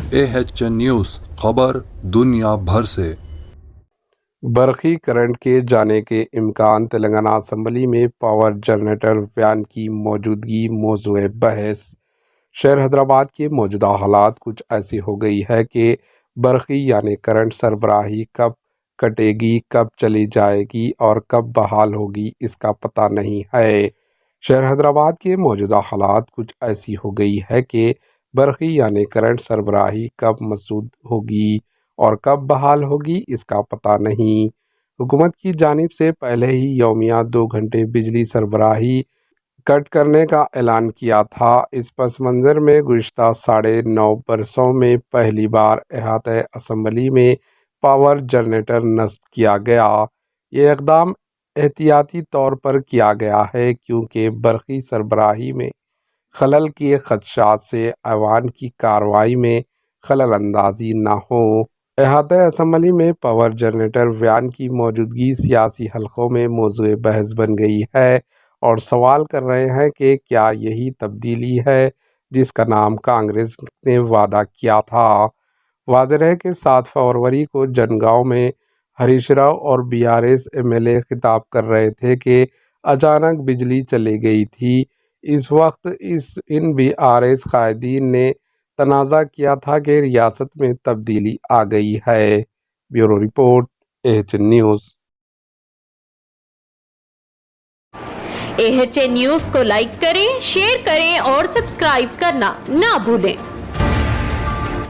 AHN news خبر دنیا بھر سے۔ برقی کرنٹ کے جانے کے امکان، تلنگانہ اسمبلی میں پاور جنریٹر وین کی موجودگی موضوع بحث۔ شہر حیدرآباد کے موجودہ حالات کچھ ایسی ہو گئی ہے کہ برقی یعنی کرنٹ سربراہی کب کٹے گی، کب چلی جائے گی اور کب بحال ہوگی، اس کا پتہ نہیں ہے۔ شہر حیدرآباد کے موجودہ حالات کچھ ایسی ہو گئی ہے کہ برقی یعنی کرنٹ سربراہی کب مسدود ہوگی اور کب بحال ہوگی، اس کا پتہ نہیں۔ حکومت کی جانب سے پہلے ہی یومیہ 2 گھنٹے بجلی سربراہی کٹ کرنے کا اعلان کیا تھا۔ اس پس منظر میں گزشتہ 9.5 برسوں میں پہلی بار احاطہ اسمبلی میں پاور جنریٹر نصب کیا گیا۔ یہ اقدام احتیاطی طور پر کیا گیا ہے کیونکہ برقی سربراہی میں خلل کے خدشات سے ایوان کی کارروائی میں خلل اندازی نہ ہو۔ احاطہ اسمبلی میں پاور جنریٹر وین کی موجودگی سیاسی حلقوں میں موضوع بحث بن گئی ہے اور سوال کر رہے ہیں کہ کیا یہی تبدیلی ہے جس کا نام کانگریس نے وعدہ کیا تھا۔ واضح ہے کہ 7 فروری کو جنگاؤں میں ہریش راؤ اور BRS MLA خطاب کر رہے تھے کہ اچانک بجلی چلی گئی تھی۔ اس وقت ان BRS قائدین نے تنازع کیا تھا کہ ریاست میں تبدیلی آ گئی ہے۔ Bureau report AHN news. AHN news کو لائک کریں، شیئر کریں اور سبسکرائب کرنا نہ بھولیں۔